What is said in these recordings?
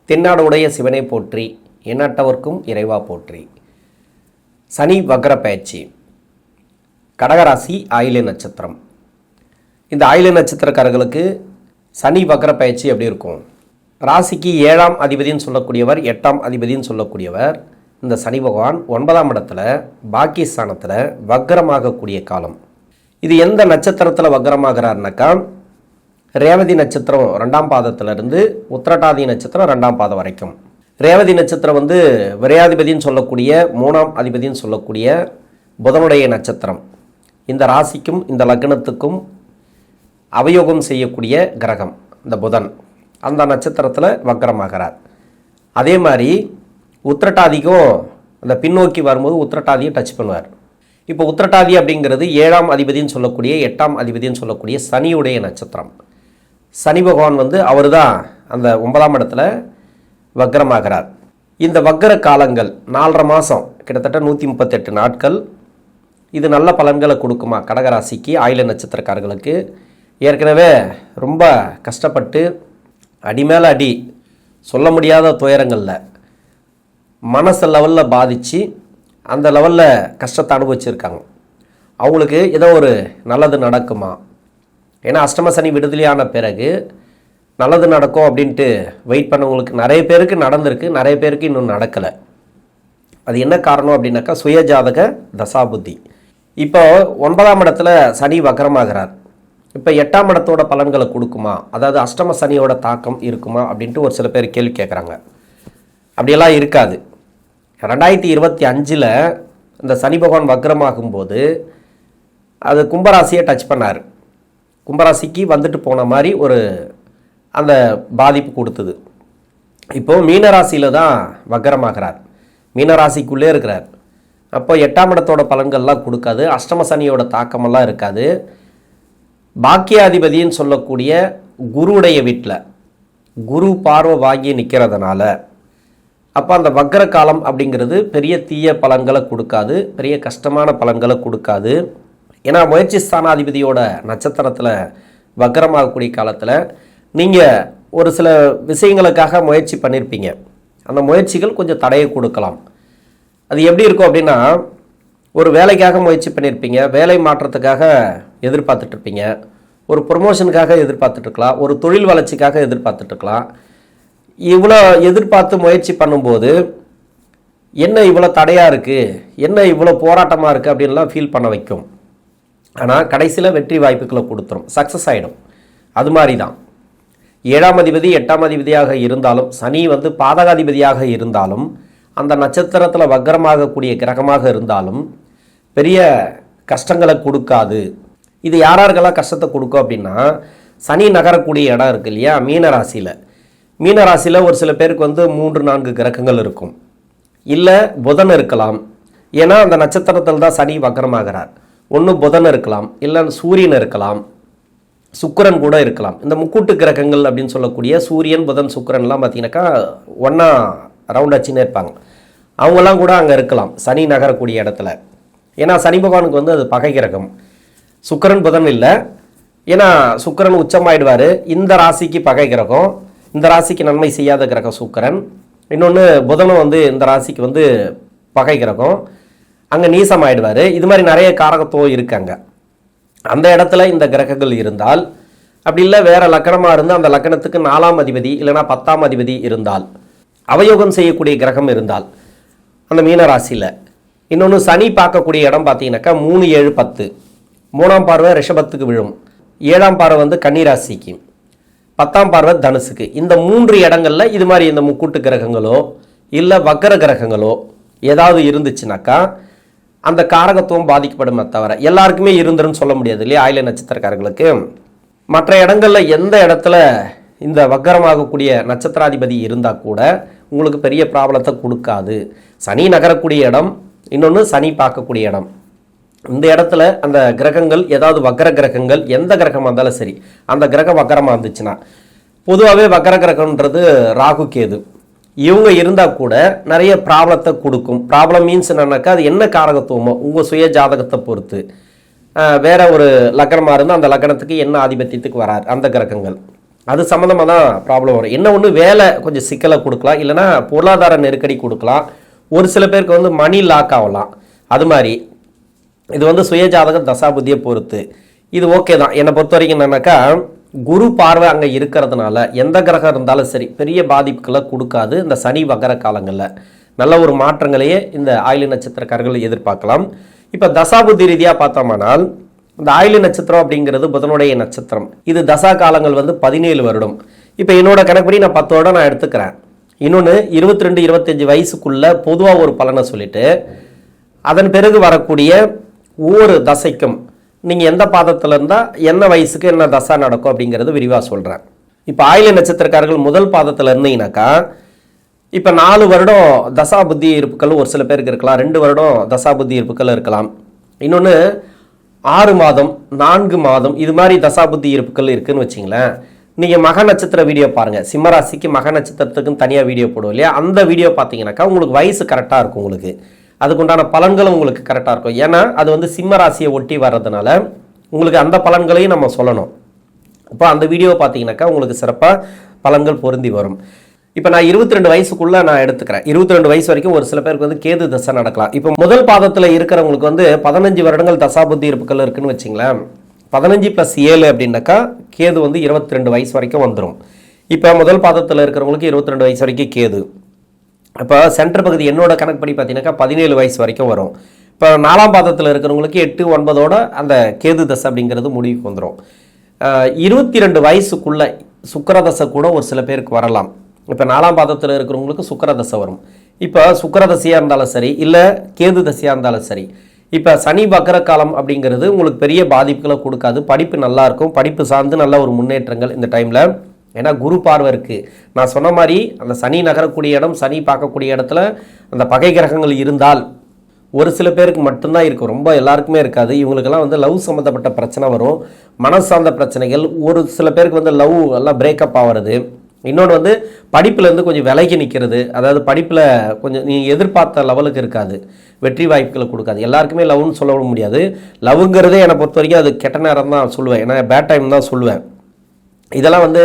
தென்னாடு உடைய சிவனை போற்றி, எண்ணற்றவர்க்கும் இறைவா போற்றி. சனி வக்ர பயிற்சி. கடகராசி ஆயில்ய நட்சத்திரம். இந்த ஆயில்ய நட்சத்திரக்காரர்களுக்கு சனி வக்ர பயிற்சி எப்படி இருக்கும்? ராசிக்கு 7ஆம் அதிபதினு சொல்லக்கூடியவர், 8ஆம் அதிபதினு சொல்லக்கூடியவர் இந்த சனி பகவான் 9ஆம் இடத்துல பாக்கியஸ்தானத்தில் வக்ரமாகக்கூடிய காலம். இது எந்த நட்சத்திரத்தில் வக்ரமாகிறார்னாக்கா, ரேவதி நட்சத்திரம் 2ஆம் பாதத்திலிருந்து உத்திரட்டாதி நட்சத்திரம் 2ஆம் பாதம் வரைக்கும். ரேவதி நட்சத்திரம் விரையாதிபதினு சொல்லக்கூடிய 3ஆம் அதிபதினு சொல்லக்கூடிய புதனுடைய நட்சத்திரம். இந்த ராசிக்கும் இந்த லக்னத்துக்கும் அவயோகம் செய்யக்கூடிய கிரகம் இந்த புதன். அந்த நட்சத்திரத்தில் வக்ரமாகிறார். அதே மாதிரி உத்திரட்டாதிக்கும் அந்த பின்னோக்கி வரும்போது உத்திரட்டாதியை டச் பண்ணுவார். இப்போ உத்திரட்டாதி அப்படிங்கிறது 7ஆம் அதிபதினு சொல்லக்கூடிய 8ஆம் அதிபதினு சொல்லக்கூடிய சனியுடைய நட்சத்திரம். சனி பகவான் அவர் தான் அந்த 9ஆம் இடத்துல வக்ரமாகிறார். இந்த வக்ர காலங்கள் 4.5 மாதம், கிட்டத்தட்ட 138 நாட்கள். இது நல்ல பலன்களை கொடுக்குமா கடகராசிக்கு, ஆயில்ய நட்சத்திரக்காரர்களுக்கு? ஏற்கனவே ரொம்ப கஷ்டப்பட்டு அடி மேலே அடி, சொல்ல முடியாத துயரங்களில் மனசு லெவலில் பாதித்து அந்த லெவலில் கஷ்டத்தை அனுபவிச்சிருக்காங்க. அவங்களுக்கு ஏதோ ஒரு நல்லது நடக்குமா? ஏன்னா அஷ்டம சனி விடுதலையான பிறகு நல்லது நடக்கும் அப்படின்ட்டு வெயிட் பண்ணவங்களுக்கு நிறைய பேருக்கு நடந்திருக்கு, நிறைய பேருக்கு இன்னும் நடக்கலை. அது என்ன காரணம் அப்படின்னாக்கா, சுயஜாதக தசாபுத்தி. இப்போ 9ஆம் இடத்துல சனி வக்ரமாகிறார். இப்போ 8ஆம் இடத்தோட பலன்களை கொடுக்குமா, அதாவது அஷ்டம சனியோட தாக்கம் இருக்குமா அப்படின்ட்டு ஒரு சில பேர் கேள்வி கேட்குறாங்க. அப்படியெல்லாம் இருக்காது. 2025 இந்த சனி பகவான் வக்ரமாகும்போது அது கும்பராசியை டச் பண்ணார். கும்பராசிக்கு வந்துட்டு போன மாதிரி ஒரு அந்த பாதிப்பு கொடுத்தது. இப்போது மீனராசியில் தான் வக்ரமாகிறார், மீனராசிக்குள்ளே இருக்கிறார். அப்போ 8ஆம் இடத்தோட பலன்கள்லாம் கொடுக்காது, அஷ்டம சனியோட தாக்கமெல்லாம் இருக்காது. பாக்கியாதிபதின்னு சொல்லக்கூடிய குருவுடைய வீட்டில் குரு பார்வை வாங்கி நிற்கிறதுனால அப்போ அந்த வக்ர காலம் அப்படிங்கிறது பெரிய தீய பலன்களை கொடுக்காது, பெரிய கஷ்டமான பலன்களை கொடுக்காது. ஏன்னா முயற்சி ஸ்தானாதிபதியோட நட்சத்திரத்தில் வக்ரமாகக்கூடிய காலத்தில் நீங்கள் ஒரு சில விஷயங்களுக்காக முயற்சி பண்ணியிருப்பீங்க. அந்த முயற்சிகள் கொஞ்சம் தடையை கொடுக்கலாம். அது எப்படி இருக்கும் அப்படின்னா, ஒரு வேலைக்காக முயற்சி பண்ணியிருப்பீங்க, வேலை மாற்றத்துக்காக எதிர்பார்த்துட்ருப்பீங்க, ஒரு ப்ரொமோஷனுக்காக எதிர்பார்த்துட்ருக்கலாம், ஒரு தொழில் வளர்ச்சிக்காக எதிர்பார்த்துட்ருக்கலாம். இவ்வளோ எதிர்பார்த்து முயற்சி பண்ணும்போது என்ன இவ்வளோ தடையாக இருக்குது, என்ன இவ்வளோ போராட்டமாக இருக்குது அப்படின்லாம் ஃபீல் பண்ண வைக்கும். ஆனால் கடைசியில் வெற்றி வாய்ப்புகளை கொடுத்துரும், சக்ஸஸ் ஆகிடும். அது மாதிரி தான் 7ஆம் அதிபதி 8ஆம் அதிபதியாக இருந்தாலும், சனி பாதகாதிபதியாக இருந்தாலும், அந்த நட்சத்திரத்தில் வக்ரமாகக்கூடிய கிரகமாக இருந்தாலும் பெரிய கஷ்டங்களை கொடுக்காது. இது யாராருக்கெல்லாம் கஷ்டத்தை கொடுக்கும் அப்படின்னா, சனி நகரக்கூடிய இடம் இருக்குது இல்லையா, மீனராசியில். மீனராசியில் ஒரு சில பேருக்கு 3-4 கிரகங்கள் இருக்கும், இல்லை புதன் இருக்கலாம். ஏன்னா அந்த நட்சத்திரத்தில் தான் சனி வக்ரமாகிறார். ஒன்று புதன் இருக்கலாம், இல்லை சூரியன் இருக்கலாம், சுக்கிரன் கூட இருக்கலாம். இந்த முக்கூட்டு கிரகங்கள் அப்படின்னு சொல்லக்கூடிய சூரியன், புதன், சுக்கிரன்லாம் பார்த்தீங்கன்னாக்கா ஒன்றா ரவுண்ட் அச்சின்னு இருப்பாங்க. அவங்கெல்லாம் கூட அங்கே இருக்கலாம் சனி நகரக்கூடிய இடத்துல. ஏன்னா சனி பகவானுக்கு அது பகை கிரகம். சுக்கிரன் புதன் இல்லை, ஏன்னா சுக்கிரன் உச்சமாயிடுவார். இந்த ராசிக்கு பகை கிரகம், இந்த ராசிக்கு நன்மை செய்யாத கிரகம் சுக்கிரன். இன்னொன்று புதனும் இந்த ராசிக்கு பகை கிரகம், அங்கே நீசமாயிடுவார். இது மாதிரி நிறைய காரகத்துவம் இருக்காங்க. அந்த இடத்துல இந்த கிரகங்கள் இருந்தால், அப்படி இல்லை வேற லக்கணமாக இருந்தால், அந்த லக்கணத்துக்கு 4ஆம் அதிபதி இல்லைனா 10ஆம் அதிபதி இருந்தால், அவயோகம் செய்யக்கூடிய கிரகம் இருந்தால் அந்த மீனராசியில். இன்னொன்று சனி பார்க்கக்கூடிய இடம் பார்த்தீங்கன்னாக்கா 3, 7, 10. 3ஆம் பார்வை ரிஷபத்துக்கு விழும், 7ஆம் பார்வை கன்னிராசிக்கு, 10ஆம் பார்வை தனுசுக்கு. இந்த 3 இடங்களில் இது மாதிரி இந்த முக்கூட்டு கிரகங்களோ இல்லை வக்கர கிரகங்களோ ஏதாவது இருந்துச்சுனாக்கா அந்த காரகத்துவம் பாதிக்கப்படுமே தவிர எல்லாருக்குமே இருந்துருன்னு சொல்ல முடியாது இல்லையா ஆயில்ய நட்சத்திரக்காரர்களுக்கு. மற்ற இடங்களில் எந்த இடத்துல இந்த வக்கரமாகக்கூடிய நட்சத்திராதிபதி இருந்தால் கூட உங்களுக்கு பெரிய ப்ராப்ளத்தை கொடுக்காது. சனி நகரக்கூடிய இடம், இன்னொன்று சனி பார்க்கக்கூடிய இடம். இந்த இடத்துல அந்த கிரகங்கள் ஏதாவது வக்கர கிரகங்கள் எந்த கிரகமாக இருந்தாலும் சரி, அந்த கிரகம் வக்கரமாக இருந்துச்சுன்னா, பொதுவாகவே வக்கர கிரகம்ன்றது ராகு கேது, இவங்க இருந்தால் கூட நிறைய ப்ராப்ளத்தை கொடுக்கும். ப்ராப்ளம் மீன்ஸ் என்னன்னாக்கா, அது என்ன காரகத்துவமோ உங்கள் சுய ஜாதகத்தை பொறுத்து வேற ஒரு லக்கணமாக இருந்தால் அந்த லக்கணத்துக்கு என்ன ஆதிபத்தியத்துக்கு வரார் அந்த கிரகங்கள். அது சம்மந்தமாக தான் ப்ராப்ளம் வரும். என்ன ஒன்று வேலை கொஞ்சம் சிக்கலை கொடுக்கலாம், இல்லைனா பொருளாதார நெருக்கடி கொடுக்கலாம், ஒரு சில பேருக்கு வந்து மணி லாக் ஆகலாம். அது மாதிரி இது வந்து சுயஜாதக தசாபுத்தியை பொறுத்து இது ஓகே தான். என்னை பொறுத்த வரைக்கும் என்னன்னாக்கா, குரு பார்வை அங்கே இருக்கிறதுனால எந்த கிரகம் இருந்தாலும் சரி பெரிய பாதிப்புகளை கொடுக்காது. இந்த சனி வகர காலங்களில் நல்ல ஒரு மாற்றங்களையே இந்த ஆயில்ய நட்சத்திரக்காரர்கள் எதிர்பார்க்கலாம். இப்போ தசாபுத்தி ரீதியாக பார்த்தோம்னால் இந்த ஆயில்ய நட்சத்திரம் அப்படிங்கிறது புதனுடைய நட்சத்திரம். இது தசா காலங்கள் வந்து 17 வருடம். இப்போ என்னோட கணக்குப்படி நான் 10 வருடம் நான் எடுத்துக்கிறேன். இன்னொன்று 22-25 வயசுக்குள்ள பொதுவாக ஒரு பலனை சொல்லிட்டு அதன் பிறகு வரக்கூடிய ஒவ்வொரு தசைக்கும் நீங்கள் எந்த பாதத்தில் இருந்தால் என்ன வயசுக்கு என்ன தசா நடக்கும் அப்படிங்கிறது விரிவாக சொல்கிறேன். இப்போ ஆயில்ய நட்சத்திரக்காரர்கள் முதல் பாதத்தில் இருந்தீங்கன்னாக்கா இப்போ 4 வருடம் தசா புத்தி இருப்புகள் ஒரு சில பேருக்கு இருக்கலாம், 2 வருடம் தசா புத்தி இருப்புகள் இருக்கலாம், இன்னொன்று 6 மாதம் 4 மாதம் இது மாதிரி தசா புத்தி இருப்புகள் இருக்குன்னு வச்சிங்களேன். நீங்கள் மக நட்சத்திர வீடியோ பாருங்கள், சிம்மராசிக்கு மக நட்சத்திரத்துக்குன்னு தனியாக வீடியோ போடுவோம் இல்லையா, அந்த வீடியோ பார்த்தீங்கன்னாக்கா உங்களுக்கு வயசு கரெக்டாக இருக்கும், உங்களுக்கு அதுக்குண்டான பலன்களும் உங்களுக்கு கரெக்டாக இருக்கும். ஏன்னா அது வந்து சிம்ம ராசியை ஒட்டி வர்றதுனால உங்களுக்கு அந்த பலன்களையும் நம்ம சொல்லணும். இப்போ அந்த வீடியோ பார்த்தீங்கன்னாக்கா உங்களுக்கு சிறப்பாக பலன்கள் பொருந்தி வரும். இப்போ நான் 22 வயசுக்குள்ளே நான் எடுத்துக்கிறேன். 22 வயசு வரைக்கும் ஒரு சில பேருக்கு வந்து கேது தசை நடக்கலாம். இப்போ முதல் பாதத்தில் இருக்கிறவங்களுக்கு வந்து 15 வருடங்கள் தசாபுத்தி இருப்புகள் இருக்குன்னு வச்சிங்களேன். 15 + 7 அப்படின்னாக்கா கேது வந்து 22 வயசு வரைக்கும் வந்துடும். இப்போ முதல் பாதத்தில் இருக்கிறவங்களுக்கு 22 வயசு வரைக்கும் கேது. இப்போ சென்டர் பகுதி என்னோட கணக்குப்படி பார்த்தீங்கன்னாக்கா 17 வயசு வரைக்கும் வரும். இப்போ 4ஆம் பாதத்தில் இருக்கிறவங்களுக்கு 8, 9ஓட அந்த கேது தசை அப்படிங்கிறது முடிவுக்கு வந்துடும். 22 வயசுக்குள்ளே சுக்கிரதசை கூட ஒரு சில பேருக்கு வரலாம். இப்போ 4ஆம் பாதத்தில் இருக்கிறவங்களுக்கு சுக்கிரதசை வரும். இப்போ சுக்கிரதசையாக இருந்தாலும் சரி, இல்லை கேது தசையாக இருந்தாலும் சரி, இப்போ சனி வக்கர காலம் அப்படிங்கிறது உங்களுக்கு பெரிய பாதிப்புகளை கொடுக்காது. படிப்பு நல்லாயிருக்கும், படிப்பு சார்ந்து நல்ல ஒரு முன்னேற்றங்கள் இந்த டைமில். ஏன்னா குரு பார்வை இருக்குது. நான் சொன்ன மாதிரி அந்த சனி நகரக்கூடிய இடம், சனி பார்க்கக்கூடிய இடத்துல அந்த பகை கிரகங்கள் இருந்தால் ஒரு சில பேருக்கு மட்டும்தான் இருக்கும், ரொம்ப எல்லாருக்குமே இருக்காது. இவங்களுக்கெல்லாம் வந்து லவ் சம்மந்தப்பட்ட பிரச்சனை வரும், மனசு சார்ந்த பிரச்சனைகள். ஒரு சில பேருக்கு வந்து லவ் எல்லாம் பிரேக்கப் ஆகிறது. இன்னொன்று வந்து படிப்புலேருந்து கொஞ்சம் விலகி நிற்கிறது, அதாவது படிப்பில் கொஞ்சம் நீங்கள் எதிர்பார்த்த லெவலுக்கு இருக்காது, வெற்றி வாய்ப்புகளை கொடுக்காது. எல்லாருக்குமே லவ்னு சொல்ல முடியாது. லவ்ங்கிறதே என்னை பொறுத்த வரைக்கும் அது கெட்ட நேரம் தான் சொல்லுவேன், ஏன்னா பேட் டைம் தான் சொல்லுவேன். இதெல்லாம் வந்து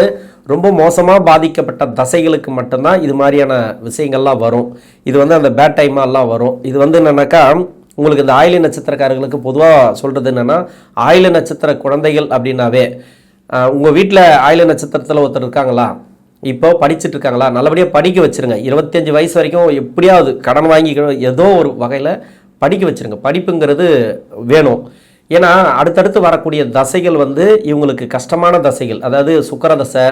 ரொம்ப மோசமாக பாதிக்கப்பட்ட தசைகளுக்கு மட்டும்தான் இது மாதிரியான விஷயங்கள்லாம் வரும். இது வந்து அந்த பேட் டைமாலாம் வரும். இது வந்து என்னென்னாக்கா உங்களுக்கு இந்த ஆயில்ய நட்சத்திரக்காரர்களுக்கு பொதுவாக சொல்கிறது என்னென்னா, ஆயில்ய நட்சத்திர குழந்தைகள் அப்படின்னாவே உங்கள் வீட்டில் ஆயில்ய நட்சத்திரத்தில் ஒருத்தர் இருக்காங்களா, இப்போ படிச்சுட்டு இருக்காங்களா, நல்லபடியாக படிக்க வச்சுருங்க. 25 வயசு வரைக்கும் எப்படியாவது கடன் வாங்கி ஏதோ ஒரு வகையில் படிக்க வச்சுருங்க. படிப்புங்கிறது வேணும். ஏன்னா அடுத்தடுத்து வரக்கூடிய தசைகள் வந்து இவங்களுக்கு கஷ்டமான தசைகள். அதாவது சுக்கிர தசை,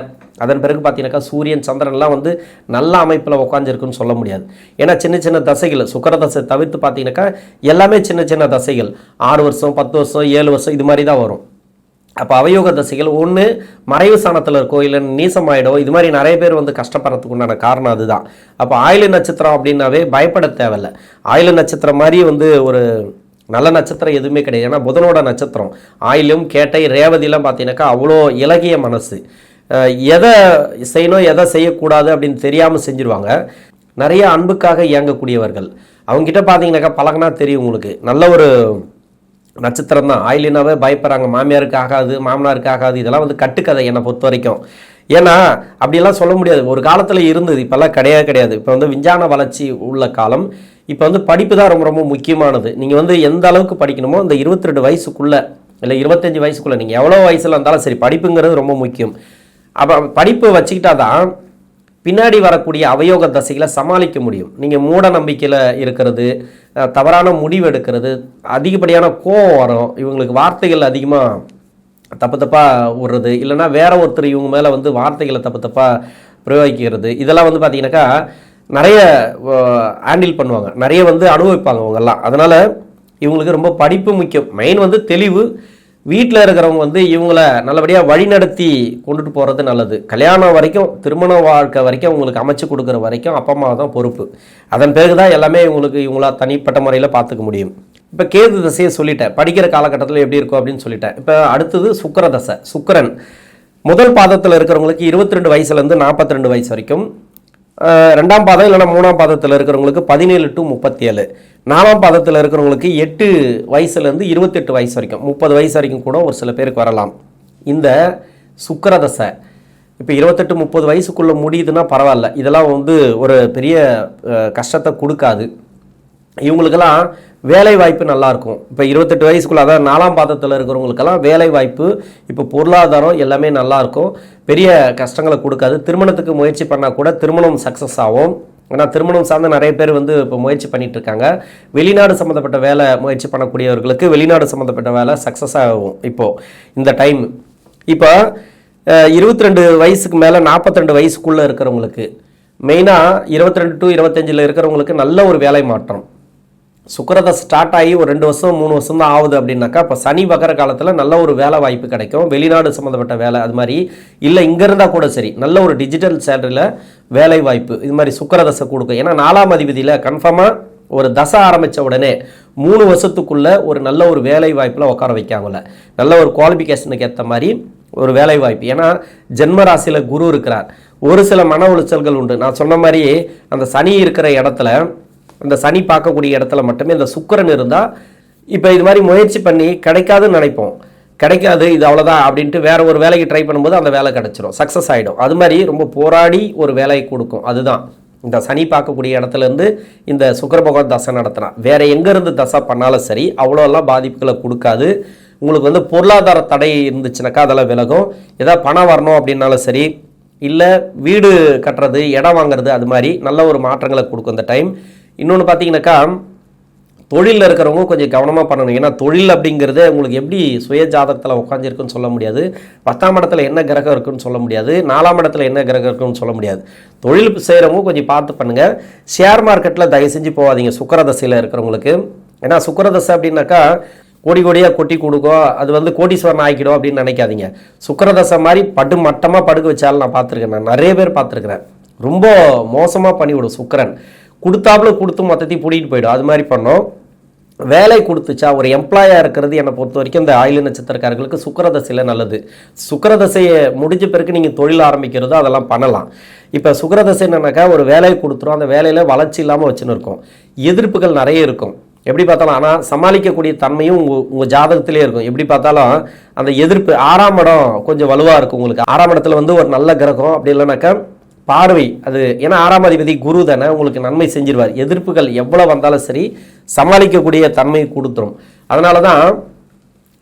அதன் பிறகு பார்த்தீங்கன்னாக்கா சூரியன் சந்திரன்லாம் வந்து நல்ல அமைப்பில் உட்காந்துருக்குன்னு சொல்ல முடியாது. ஏன்னா சின்ன சின்ன தசைகள், சுக்கிர தசை தவிர்த்து பார்த்தீங்கன்னாக்கா எல்லாமே சின்ன சின்ன தசைகள், 6 வருஷம் 10 வருஷம் 7 வருஷம் இது மாதிரி தான் வரும். அப்போ அவயோக தசைகள் ஒன்று மறைவு ஸ்தானத்தில் இருக்கோ, இல்லை நீசமாயிடோ, இது மாதிரி நிறைய பேர் வந்து கஷ்டப்படுறதுக்கு உண்டான காரணம் அதுதான். அப்போ ஆயில்ய நட்சத்திரம் அப்படின்னாவே பயப்பட தேவையில்லை. ஆயில்ய நட்சத்திரம் மாதிரி வந்து ஒரு நல்ல நட்சத்திரம் எதுவுமே கிடையாது. ஏன்னா புதனோட நட்சத்திரம் ஆயிலும் கேட்டை ரேவதியெல்லாம் பார்த்தீங்கன்னாக்கா அவ்வளோ இலகிய மனசு, எதை செய்யணும் எதை செய்யக்கூடாது அப்படின்னு தெரியாமல் செஞ்சுருவாங்க. நிறைய அன்புக்காக இயங்கக்கூடியவர்கள். அவங்ககிட்ட பார்த்தீங்கன்னாக்கா பழகினா தெரியும் உங்களுக்கு, நல்ல ஒரு நட்சத்திரம் தான். ஆயிலினாவே பயப்படுறாங்க, மாமியாருக்கு ஆகாது மாமனாருக்கு ஆகாது, இதெல்லாம் வந்து கட்டுக்கதை என்னை பொறுத்த வரைக்கும். ஏன்னா அப்படியெல்லாம் சொல்ல முடியாது. ஒரு காலத்தில் இருந்தது, இப்போல்லாம் கிடையாது. இப்போ வந்து விஞ்ஞான வளர்ச்சி உள்ள காலம். இப்போ வந்து படிப்பு தான் ரொம்ப ரொம்ப முக்கியமானது. நீங்கள் வந்து எந்த அளவுக்கு படிக்கணுமோ இந்த 22 வயசுக்குள்ளே இல்லை 25 வயசுக்குள்ளே நீங்கள் எவ்வளோ வயசில் இருந்தாலும் சரி படிப்புங்கிறது ரொம்ப முக்கியம். அப்போ படிப்பு வச்சுக்கிட்டா தான் பின்னாடி வரக்கூடிய அவயோக தசைகளை சமாளிக்க முடியும். நீங்கள் மூட நம்பிக்கையில் இருக்கிறது, தவறான முடிவு எடுக்கிறது, அதிகப்படியான கோபம் வரும், இவங்களுக்கு வார்த்தைகள் அதிகமாக தப்பாக விடுறது, இல்லைனா வேற ஒருத்தர் இவங்க மேலே வந்து வார்த்தைகளை தப்பாக பிரயோகிக்கிறது, இதெல்லாம் வந்து பார்த்தீங்கன்னாக்கா நிறைய ஹேண்டில் பண்ணுவாங்க, நிறைய வந்து அனுபவிப்பாங்க அவங்கெல்லாம். அதனால் இவங்களுக்கு ரொம்ப படிப்பு முக்கியம். மெயின் வந்து தெளிவு. வீட்டில் இருக்கிறவங்க வந்து இவங்கள நல்லபடியாக வழிநடத்தி கொண்டுட்டு போகிறது நல்லது. கல்யாணம் வரைக்கும், திருமண வாழ்க்கை வரைக்கும் அவங்களுக்கு அமைச்சு கொடுக்குற வரைக்கும் அப்பா அம்மா தான் பொறுப்பு. அதன் பிறகு தான் எல்லாமே இவங்களா தனிப்பட்ட முறையில் பார்த்துக்க முடியும். இப்போ கேது தசையை சொல்லிட்டேன், படிக்கிற காலகட்டத்தில் எப்படி இருக்கும் அப்படின்னு சொல்லிட்டேன். இப்போ அடுத்தது சுக்கிர தசை. சுக்கிரன் முதல் பாதத்தில் இருக்கிறவங்களுக்கு 22 வயசுலேருந்து 42 வயசு வரைக்கும், 2ஆம் பாதம் இல்லைனா 3ஆம் பாதத்தில் இருக்கிறவங்களுக்கு 17 to 37, 4ஆம் பாதத்தில் இருக்கிறவங்களுக்கு 8 வயசுலேருந்து 28 வயசு வரைக்கும், 30 வயசு வரைக்கும் கூட ஒரு சில பேருக்கு வரலாம். இந்த சுக்கிர தசை இப்போ 28-30 வயசுக்குள்ளே முடியுதுன்னா பரவாயில்ல, இதெல்லாம் வந்து ஒரு பெரிய கஷ்டத்தை கொடுக்காது. இவங்களுக்கெல்லாம் வேலை வாய்ப்பு நல்லாயிருக்கும். இப்போ 28 வயசுக்குள்ள, அதாவது 4ஆம் பாதத்தில் இருக்கிறவங்களுக்கெல்லாம் வேலை வாய்ப்பு, இப்போ பொருளாதாரம் எல்லாமே நல்லாயிருக்கும், பெரிய கஷ்டங்களை கொடுக்காது. திருமணத்துக்கு முயற்சி பண்ணால் கூட திருமணம் சக்ஸஸ் ஆகும். ஏன்னா திருமணம் சார்ந்த நிறைய பேர் வந்து இப்போ முயற்சி பண்ணிட்டு இருக்காங்க. வெளிநாடு சம்மந்தப்பட்ட வேலை முயற்சி பண்ணக்கூடியவர்களுக்கு வெளிநாடு சம்மந்தப்பட்ட வேலை சக்ஸஸ் ஆகும் இப்போது இந்த டைம். இப்போ 22 வயசுக்கு மேலே 42 வயசுக்குள்ளே இருக்கிறவங்களுக்கு, மெயினாக 22 to 25 இருக்கிறவங்களுக்கு நல்ல ஒரு வேலை மாற்றம். சுக்கிரதசை ஸ்டார்ட் ஆகி ஒரு 2 வருஷம் 3 வருஷம் தான் ஆகுது அப்படின்னாக்கா, இப்போ சனி வக்கர காலத்தில் நல்ல ஒரு வேலை வாய்ப்பு கிடைக்கும், வெளிநாடு சம்மந்தப்பட்ட வேலை. அது மாதிரி இல்லை இங்கே இருந்தால் கூட சரி, நல்ல ஒரு டிஜிட்டல் சேலரியில் வேலை வாய்ப்பு இது மாதிரி சுக்கிரதசை கொடுக்கும். ஏன்னா 4ஆம் அதிபதியில் கன்ஃபார்மாக ஒரு தசை ஆரம்பித்த உடனே 3 வருஷத்துக்குள்ளே ஒரு நல்ல ஒரு வேலை வாய்ப்பில் உட்கார வைக்காங்கல்ல, நல்ல ஒரு குவாலிஃபிகேஷனுக்கு ஏற்ற மாதிரி ஒரு வேலை வாய்ப்பு. ஏன்னா ஜென்ம ராசியில் குரு இருக்கிறார். ஒரு சில மன உளைச்சல்கள் உண்டு. நான் சொன்ன மாதிரி அந்த சனி இருக்கிற இடத்துல, அந்த சனி பார்க்கக்கூடிய இடத்துல மட்டுமே இந்த சுக்கிரன் இருந்தால், இப்போ இது மாதிரி முயற்சி பண்ணி கிடைக்காதுன்னு நினைப்போம், கிடைக்காது இது அவ்வளோதான் அப்படின்ட்டு வேற ஒரு வேலைக்கு ட்ரை பண்ணும்போது அந்த வேலை கிடைச்சிரும், சக்ஸஸ் ஆகிடும். அது மாதிரி ரொம்ப போராடி ஒரு வேலையை கொடுக்கும். அதுதான் இந்த சனி பார்க்கக்கூடிய இடத்துலேருந்து இந்த சுக்கிர பகவான் தசை நடத்தினா, வேற எங்கேருந்து தசை பண்ணாலும் சரி அவ்வளோலாம் பாதிப்புகளை கொடுக்காது. உங்களுக்கு வந்து பொருளாதார தடை இருந்துச்சுனாக்கா அதெல்லாம் விலகும். ஏதாவது பணம் வரணும் அப்படின்னாலும் சரி, இல்லை வீடு கட்டுறது, இடம் வாங்குறது, அது மாதிரி நல்ல ஒரு மாற்றங்களை கொடுக்கும் இந்த டைம். இன்னொன்று பார்த்தீங்கன்னாக்கா, தொழிலில் இருக்கிறவங்க கொஞ்சம் கவனமாக பண்ணணும். ஏன்னா தொழில் அப்படிங்கிறது உங்களுக்கு எப்படி சுய ஜாதகத்தில் உட்காந்துருக்குன்னு சொல்ல முடியாது, 10ஆம் இடத்துல என்ன கிரகம் இருக்குன்னு சொல்ல முடியாது, 4ஆம் இடத்துல என்ன கிரகம் இருக்குன்னு சொல்ல முடியாது. தொழில் செய்கிறவங்க கொஞ்சம் பார்த்து பண்ணுங்கள். ஷேர் மார்க்கெட்டில் தயவு செஞ்சு போகாதீங்க சுக்கிரதசையில் இருக்கிறவங்களுக்கு. ஏன்னா சுக்கிரதசை அப்படின்னாக்கா கோடி கோடியாக கொட்டி கொடுக்கும், அது வந்து கோடீஸ்வரன் ஆக்கிடும் அப்படின்னு நினைக்காதீங்க. சுக்கிரதசை மாதிரி மட்டமாக படுக்க வச்சாலும் நான் பார்த்துருக்கேன், நான் நிறைய பேர் பார்த்துருக்குறேன். ரொம்ப மோசமாக பண்ணிவிடும் சுக்கிரன், கொடுத்தாப்புல கொடுத்து மொத்தத்தையும் பிடிக்கிட்டு போயிடும். அது மாதிரி பண்ணோம். வேலை கொடுத்துச்சா, ஒரு எம்ப்ளாயாக இருக்கிறது என்னை பொறுத்த வரைக்கும் இந்த ஆயில நட்சத்திரக்காரர்களுக்கு சுக்கிரதசையில் நல்லது. சுக்கிரதசையை முடிஞ்ச பிறகு நீங்கள் தொழில் ஆரம்பிக்கிறதோ அதெல்லாம் பண்ணலாம். இப்போ சுக்கிரதசை என்னன்னாக்கா ஒரு வேலையை கொடுத்துரும், அந்த வேலையில் வளர்ச்சி இல்லாமல் வச்சுன்னு இருக்கும், எதிர்ப்புகள் நிறைய இருக்கும் எப்படி பார்த்தாலும். ஆனால் சமாளிக்கக்கூடிய தன்மையும் உங்கள் ஜாதகத்திலே இருக்கும். எப்படி பார்த்தாலும் அந்த எதிர்ப்பு 6ஆம் இடம் கொஞ்சம் வலுவாக இருக்கும் உங்களுக்கு. 6ஆம் இடத்துல வந்து ஒரு நல்ல கிரகம், அப்படி இல்லைனாக்கா பார்வை அது, ஏன்னா 6ஆம் அதிபதி குரு தானே, உங்களுக்கு நன்மை செஞ்சிருவார். எதிர்ப்புகள் எவ்வளோ வந்தாலும் சரி சமாளிக்கக்கூடிய தன்மை கொடுத்துரும். அதனால தான்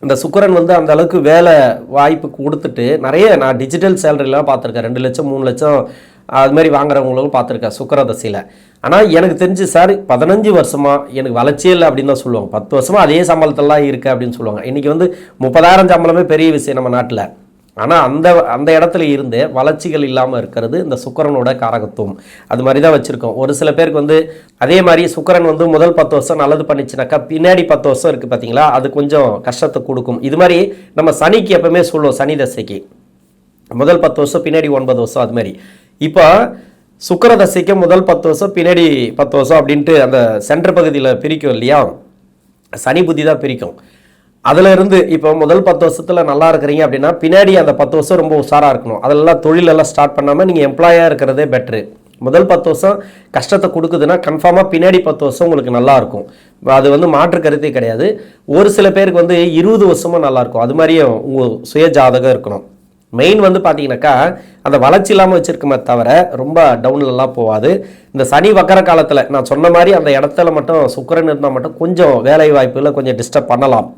இந்த சுக்கிரன் வந்து அந்த அளவுக்கு வேலை வாய்ப்பு கொடுத்துட்டு நிறைய, நான் டிஜிட்டல் சேலரிலாம் பார்த்துருக்கேன், 2 லட்சம் 3 லட்சம் அது மாதிரி வாங்குறவங்களும் பார்த்துருக்கேன் சுக்கிரதசையில். ஆனால் எனக்கு தெரிஞ்சு சார் 15 வருஷமாக எனக்கு வளர்ச்சியே இல்லை அப்படின்னு தான் சொல்லுவாங்க. 10 வருஷமாக அதே சம்பளத்தெல்லாம் இருக்குது அப்படின்னு சொல்லுவாங்க. இன்றைக்கி வந்து 30,000 சம்பளமே பெரிய விஷயம் நம்ம நாட்டில். ஆனால் அந்த இடத்துல இருந்து வளர்ச்சிகள் இல்லாமல் இருக்கிறது இந்த சுக்கிரனோட காரகத்துவம். அது மாதிரி தான் வச்சுருக்கோம். ஒரு சில பேருக்கு வந்து அதே மாதிரி சுக்கிரன் வந்து முதல் 10 வருஷம் நல்லது பண்ணிச்சுனாக்கா பின்னாடி 10 வருஷம் இருக்குது பார்த்தீங்களா, அது கொஞ்சம் கஷ்டத்தை கொடுக்கும். இது மாதிரி நம்ம சனிக்கு எப்பவுமே சொல்லுவோம், சனி தசைக்கு முதல் 10 வருஷம் பின்னாடி 9 வருஷம். அது மாதிரி இப்போ சுக்கிரதசைக்கு முதல் 10 வருஷம் பின்னாடி 10 வருஷம் அப்படின்ட்டு அந்த சென்டர் பகுதியில் பிரிக்கும் இல்லையா, சனி புத்தி தான் பிரிக்கும். அதில் இருந்து இப்போ முதல் 10 வருஷத்தில் நல்லா இருக்கிறீங்க அப்படின்னா பின்னாடி அந்த 10 வருஷம் ரொம்ப உஷாராக இருக்கணும். அதெல்லாம் தொழிலெல்லாம் ஸ்டார்ட் பண்ணாமல் நீங்கள் எம்ப்ளாயாக இருக்கிறதே பெட்ரு. முதல் 10 வருஷம் கஷ்டத்தை கொடுக்குதுன்னா கன்ஃபார்மாக பின்னாடி 10 வருஷம் உங்களுக்கு நல்லாயிருக்கும். அது வந்து மாற்று கருத்தே கிடையாது. ஒரு சில பேருக்கு வந்து 20 வருஷமும் நல்லாயிருக்கும். அது மாதிரியே உங்கள் சுய ஜாதகம் இருக்கணும். மெயின் வந்து பார்த்தீங்கன்னாக்கா அந்த வளர்ச்சி இல்லாமல் வச்சுருக்குமே தவிர ரொம்ப டவுன்லலாம் போகாது. இந்த சனி வக்கர காலத்தில் நான் சொன்ன மாதிரி அந்த இடத்துல மட்டும் சுக்கிரன் இருந்தால் மட்டும் கொஞ்சம் வேலை வாய்ப்புகளை கொஞ்சம் டிஸ்டர்ப் பண்ணலாம்.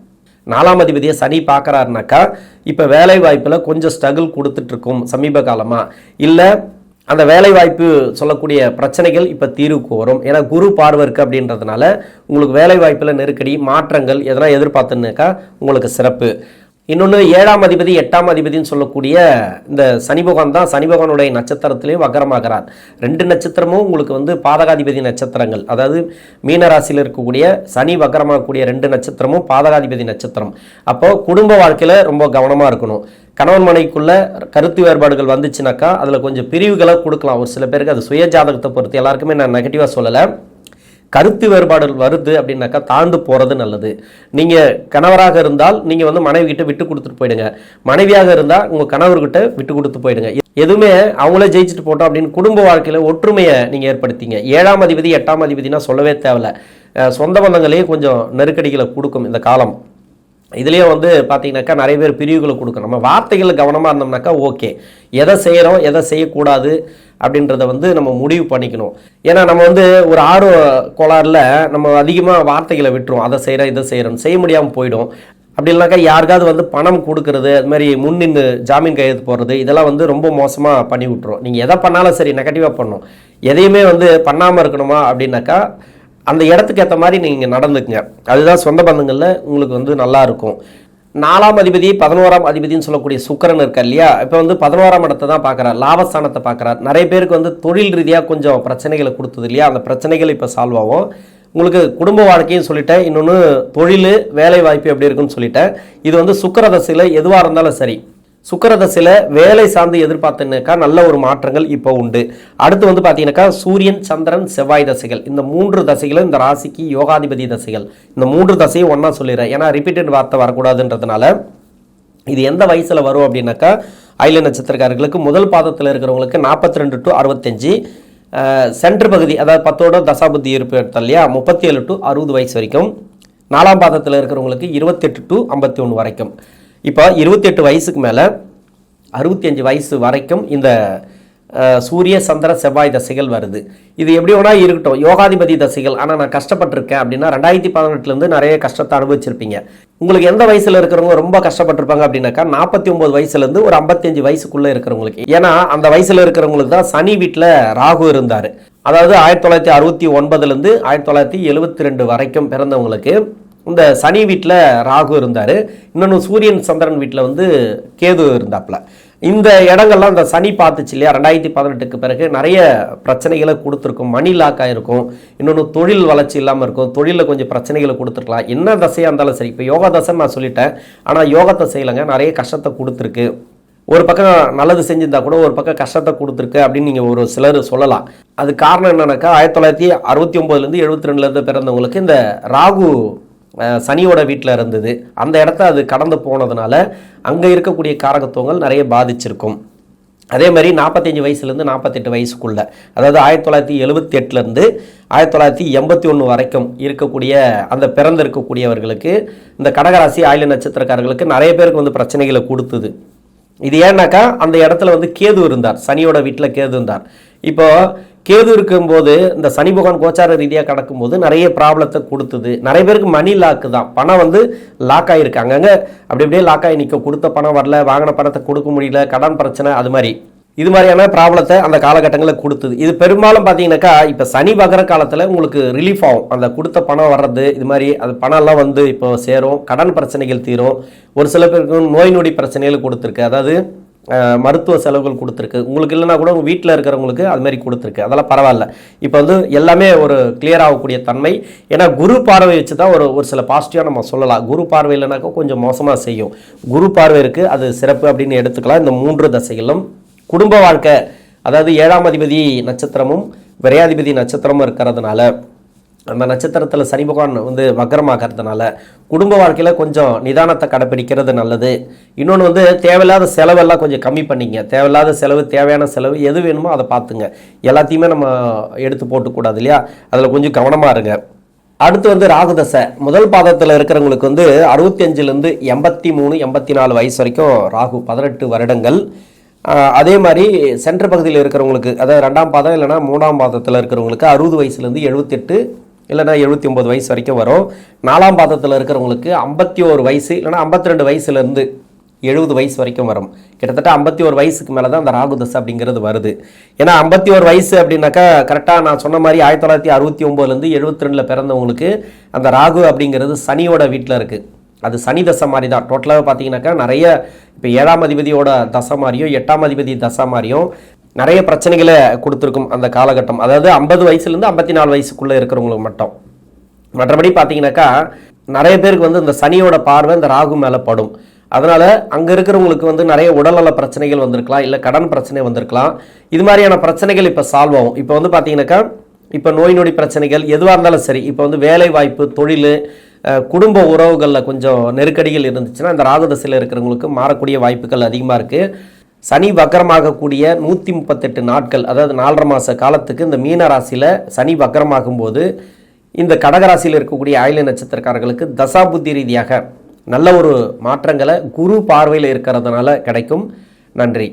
4ஆம் அதிபதியை சனி பார்க்குறாருனாக்கா இப்போ வேலை வாய்ப்பில் கொஞ்சம் ஸ்ட்ரகிள் கொடுத்துட்ருக்கும் சமீப காலமாக. இல்லை அந்த வேலை வாய்ப்பு சொல்லக்கூடிய பிரச்சனைகள் இப்போ தீர்வுக்கு வரும். ஏன்னா குரு பார்வை இருக்குது அப்படின்றதுனால உங்களுக்கு வேலை வாய்ப்பில் நெருக்கடி மாற்றங்கள் எதனா எதிர்பார்த்துனாக்கா உங்களுக்கு சிறப்பு. இன்னொன்று 7ஆம் அதிபதி 8ஆம் அதிபதினு சொல்லக்கூடிய இந்த சனி பகவான் தான் சனி பகவானுடைய நட்சத்திரத்திலையும் வக்கரமாகிறார். 2 நட்சத்திரமும் உங்களுக்கு வந்து பாதகாதிபதி நட்சத்திரங்கள். அதாவது மீனராசியில் இருக்கக்கூடிய சனி வக்கரமாகக்கூடிய 2 நட்சத்திரமும் பாதகாதிபதி நட்சத்திரம். அப்போ குடும்ப வாழ்க்கையில் ரொம்ப கவனமாக இருக்கணும். கணவன் மனைவிக்குள்ள கருத்து வேறுபாடுகள் வந்துச்சுனாக்கா அதில் கொஞ்சம் பிரிவுகளை கொடுக்கலாம். ஒரு சில பேருக்கு அது சுய ஜாதகத்தை பொறுத்து, எல்லாருக்குமே நான் நெகட்டிவாக சொல்லலை. கருத்து வேறுபாடுகள் வருது அப்படின்னாக்கா தாழ்ந்து போகிறது நல்லது. நீங்கள் கணவராக இருந்தால் நீங்கள் வந்து மனைவி கிட்ட விட்டு கொடுத்துட்டு போயிடுங்க, மனைவியாக இருந்தால் உங்கள் கணவர்கிட்ட விட்டு கொடுத்து போயிடுங்க. எதுவுமே அவங்களே ஜெயிச்சுட்டு போட்டோம் அப்படின்னு குடும்ப வாழ்க்கையில் ஒற்றுமையை நீங்கள் ஏற்படுத்திங்க. 7ஆம் அதிபதி 8ஆம் அதிபதினா சொல்லவே தேவையில்ல. சொந்த பந்தங்களையும் கொஞ்சம் நெருக்கடிகளை கொடுக்கும் இந்த காலம். இதுலேயே வந்து பார்த்தீங்கன்னாக்கா நிறைய பேர் பிரிவுகளை கொடுக்கணும். நம்ம வார்த்தைகள் கவனமாக இருந்தோம்னாக்கா ஓகே, எதை செய்கிறோம் எதை செய்யக்கூடாது அப்படின்றத வந்து நம்ம முடிவு பண்ணிக்கணும். ஏன்னா நம்ம வந்து ஒரு ஆர்வ கோளாறில் நம்ம அதிகமாக வார்த்தைகளை விட்டுருவோம். அதை செய்கிறோம் இதை செய்கிறோம் செய்ய முடியாமல் போயிடும். அப்படி இல்லைனாக்கா யாருக்காவது வந்து பணம் கொடுக்கறது, அது மாதிரி முன்னின்று ஜாமீன் கையெழுத்து போடுறது, இதெல்லாம் வந்து ரொம்ப மோசமாக பண்ணி விட்டுரும். நீங்கள் எதை பண்ணாலும் சரி நெகட்டிவாக பண்ணணும். எதையுமே வந்து பண்ணாமல் இருக்கணுமா அப்படின்னாக்கா அந்த இடத்துக்கு ஏற்ற மாதிரி நீங்கள் நடந்துக்குங்க. அதுதான் சொந்த பந்தங்களில் உங்களுக்கு வந்து நல்லா இருக்கும். 4ஆம் அதிபதி 11ஆம் அதிபதினு சொல்லக்கூடிய சுக்கிரன் இருக்கா இல்லையா, இப்போ வந்து 11ஆம் இடத்தை தான் பார்க்குறார், லாபஸ்தானத்தை பார்க்குறார். நிறைய பேருக்கு வந்து தொழில் ரீதியாக கொஞ்சம் பிரச்சனைகளை கொடுத்தது இல்லையா, அந்த பிரச்சனைகள் இப்போ சால்வ் ஆகும். உங்களுக்கு குடும்ப வாழ்க்கையும் சொல்லிட்டேன், இன்னொன்று தொழில் வேலை வாய்ப்பு எப்படி இருக்குன்னு சொல்லிட்டேன். இது வந்து சுக்கிர தசையில் எதுவாக இருந்தாலும் சரி, சுக்கிர தசையில் வேலை சார்ந்து எதிர்பார்த்தீங்கன்னாக்கா நல்ல ஒரு மாற்றங்கள் இப்போ உண்டு. அடுத்து வந்து பார்த்தீங்கன்னாக்கா சூரியன் சந்திரன் செவ்வாய் தசைகள், இந்த 3 தசைகளும் இந்த ராசிக்கு யோகாதிபதி தசைகள். இந்த 3 தசையும் ஒன்றா சொல்லிடுறேன், ஏன்னா ரிப்பீட்டட் வார்த்தை வரக்கூடாதுன்றதுனால. இது எந்த வயசில் வரும் அப்படின்னாக்கா ஆயில்ய நட்சத்திரக்காரர்களுக்கு முதல் பாதத்தில் இருக்கிறவங்களுக்கு 42 to 65, சென்டர் பகுதி அதாவது 10ஓட தசாபுத்தி இருப்பு எடுத்தோம் இல்லையா, 37 to 60 வயசு வரைக்கும். 4ஆம் பாதத்தில் இருக்கிறவங்களுக்கு 28 to 51 வரைக்கும். இப்போ 28 வயசுக்கு மேலே 65 வயசு வரைக்கும் இந்த சூரிய சந்திர செவ்வாய் தசைகள் வருது. இது எப்படி வேணா இருக்கட்டும், யோகாதிபதி தசைகள். ஆனால் நான் கஷ்டப்பட்டிருக்கேன் அப்படின்னா 2018 நிறைய கஷ்டத்தை அனுபவிச்சிருப்பீங்க. உங்களுக்கு எந்த வயசுல இருக்கிறவங்க ரொம்ப கஷ்டப்பட்டிருப்பாங்க அப்படின்னாக்கா 49 வயசுலேருந்து ஒரு 55 வயசுக்குள்ளே இருக்கிறவங்களுக்கு. ஏன்னா அந்த வயசுல இருக்கிறவங்களுக்கு தான் சனி வீட்டில் ராகு இருந்தார். அதாவது 1969லேருந்து 1972 வரைக்கும் பிறந்தவங்களுக்கு இந்த சனி வீட்டில் ராகு இருந்தார். இன்னொன்று சூரியன் சந்திரன் வீட்டில் வந்து கேது இருந்தாப்புல. இந்த இடங்கள்லாம் இந்த சனி பார்த்துச்சு இல்லையா, 2018க்கு பிறகு நிறைய பிரச்சனைகளை கொடுத்துருக்கும். மணி லாக் ஆகிருக்கும். இன்னொன்று தொழில் வளர்ச்சி இல்லாமல் இருக்கும். தொழிலில் கொஞ்சம் பிரச்சனைகளை கொடுத்துருக்கலாம். என்ன தசையாக இருந்தாலும் சரி. இப்போ யோகா தசைன்னு நான் சொல்லிட்டேன், ஆனால் யோகா தசையிலங்க நிறைய கஷ்டத்தை கொடுத்துருக்கு. ஒரு பக்கம் நல்லது செஞ்சிருந்தா கூட ஒரு பக்கம் கஷ்டத்தை கொடுத்துருக்கு அப்படின்னு நீங்கள் ஒரு சிலர் சொல்லலாம். அது காரணம் என்னன்னாக்கா 1969லேருந்து 72லேருந்து பிறந்தவங்களுக்கு இந்த ராகு சனியோட வீட்டில் இருந்தது. அந்த இடத்த அது கடந்து போனதுனால அங்கே இருக்கக்கூடிய காரகத்துவங்கள் நிறைய பாதிச்சிருக்கும். அதே மாதிரி 45 வயசுலேருந்து 48 வயசுக்குள்ள, அதாவது 1978லேருந்து 1981 வரைக்கும் இருக்கக்கூடிய அந்த பிறந்திருக்கக்கூடியவர்களுக்கு இந்த கடகராசி ஆயில்ய நட்சத்திரக்காரர்களுக்கு நிறைய பேருக்கு வந்து பிரச்சனைகளை கொடுத்தது. இது ஏன்னாக்கா அந்த இடத்துல வந்து கேது இருந்தார், சனியோட வீட்டில் கேது இருந்தார். இப்போ கேது இருக்கும்போது இந்த சனி பகவான் கோச்சார ரீதியாக கடக்கும்போது நிறைய ப்ராப்ளத்தை கொடுத்தது. நிறைய பேருக்கு மணி லாக்கு தான், பணம் வந்து லாக் ஆகிருக்காங்க. அப்படி அப்படியே லாக் ஆகி நிற்க, கொடுத்த பணம் வரல, வாங்கின பணத்தை கொடுக்க முடியல, கடன் பிரச்சனை, அது மாதிரி இது மாதிரியான ப்ராப்ளத்தை அந்த காலகட்டங்களில் கொடுத்தது. இது பெரும்பாலும் பார்த்தீங்கன்னாக்கா இப்போ சனி வகர காலத்தில் உங்களுக்கு ரிலீஃப் ஆகும். அந்த கொடுத்த பணம் வர்றது, இது மாதிரி அது பணம்லாம் வந்து இப்போ சேரும், கடன் பிரச்சனைகள் தீரும். ஒரு சில பேருக்கு நோய் நொடி பிரச்சனைகள் கொடுத்துருக்கு, அதாவது மருத்துவ செலவுகள் கொடுத்துருக்கு. உங்களுக்கு இல்லைனா கூட உங்கள் வீட்டில் இருக்கிறவங்களுக்கு அது மாதிரி கொடுத்துருக்கு. அதெல்லாம் பரவாயில்ல. இப்போ வந்து எல்லாமே ஒரு கிளியர் ஆகக்கூடிய தன்மை. ஏன்னா குரு பார்வை வச்சு தான் ஒரு சில பாசிட்டிவாக நம்ம சொல்லலாம். குரு பார்வை இல்லைனாக்கா கொஞ்சம் மோசமாக செய்யும். குரு பார்வை இருக்குது, அது சிறப்பு அப்படின்னு எடுத்துக்கலாம். இந்த 3 தசைகளும் குடும்ப வாழ்க்கை, அதாவது 7ஆம் அதிபதி நட்சத்திரமும் விரையாதிபதி நட்சத்திரமும் இருக்கிறதுனால, அந்த நட்சத்திரத்தில் சனி பகவான் வந்து வக்கரமாகிறதுனால குடும்ப வாழ்க்கையில் கொஞ்சம் நிதானத்தை கடைப்பிடிக்கிறது நல்லது. இன்னொன்று வந்து தேவையில்லாத செலவெல்லாம் கொஞ்சம் கம்மி பண்ணிங்க. தேவையில்லாத செலவு, தேவையான செலவு எது வேணுமோ அதை பார்த்துங்க. எல்லாத்தையுமே நம்ம எடுத்து போட்டுக்கூடாது இல்லையா, அதில் கொஞ்சம் கவனமாக இருங்க. அடுத்து வந்து ராகு தசை முதல் பாதத்தில் இருக்கிறவங்களுக்கு வந்து 65லேருந்து 83 84 வயசு வரைக்கும் ராகு 18 வருடங்கள். அதே மாதிரி சென்டர் பகுதியில் இருக்கிறவங்களுக்கு, அதாவது 2ஆம் பாதம் இல்லைனா 3ஆம் பாதத்தில் இருக்கிறவங்களுக்கு 60 வயசுலேருந்து 78 இல்லைனா 79 வயசு வரைக்கும் வரும். 4ஆம் பாதத்தில் இருக்கிறவங்களுக்கு 51 வயசு இல்லைனா 52 வயசுலேருந்து 70 வயசு வரைக்கும் வரும். கிட்டத்தட்ட 51 வயசுக்கு மேலே தான் அந்த ராகு தசை அப்படிங்கிறது வருது. ஏன்னா 51 வயசு அப்படின்னாக்கா கரெக்டாக நான் சொன்ன மாதிரி 1969லேருந்து 72 பிறந்தவங்களுக்கு அந்த ராகு அப்படிங்கிறது சனியோட வீட்டில் இருக்குது. அது சனி தசை மாதிரி தான். டோட்டலாக பார்த்தீங்கன்னாக்கா நிறைய இப்போ 7ஆம் அதிபதியோட தசை மாதிரியும் 8ஆம் அதிபதி தசை மாதிரியும் நிறைய பிரச்சனைகளை கொடுத்துருக்கும் அந்த காலகட்டம். அதாவது 50 வயசுலேருந்து 54 வயசுக்குள்ளே இருக்கிறவங்களுக்கு மட்டும். மற்றபடி பார்த்தீங்கன்னாக்கா நிறைய பேருக்கு வந்து இந்த சனியோட பார்வை இந்த ராகு மேலே படும். அதனால் அங்கே இருக்கிறவங்களுக்கு வந்து நிறைய உடல்நல பிரச்சனைகள் வந்திருக்கலாம், இல்லை கடன் பிரச்சனை வந்திருக்கலாம். இது மாதிரியான பிரச்சனைகள் இப்போ சால்வ் ஆகும். இப்போ வந்து பார்த்தீங்கன்னாக்கா இப்போ நோய் நொடி பிரச்சனைகள் எதுவாக இருந்தாலும் சரி, இப்போ வந்து வேலை வாய்ப்பு, தொழில், குடும்ப உறவுகளில் கொஞ்சம் நெருக்கடிகள் இருந்துச்சுன்னா இந்த ராகு தசையில் இருக்கிறவங்களுக்கு மாறக்கூடிய வாய்ப்புகள் அதிகமாக இருக்குது. சனி வக்கரமாகக்கூடிய 138 நாட்கள், அதாவது 4.5 மாத காலத்துக்கு இந்த மீன ராசியில் சனி வக்கரமாகும் போது இந்த கடகராசியில் இருக்கக்கூடிய ஆயில்ய நட்சத்திரக்காரர்களுக்கு தசாபுத்தி ரீதியாக நல்ல ஒரு மாற்றங்களை குரு பார்வையில் இருக்கிறதுனால கிடைக்கும். நன்றி.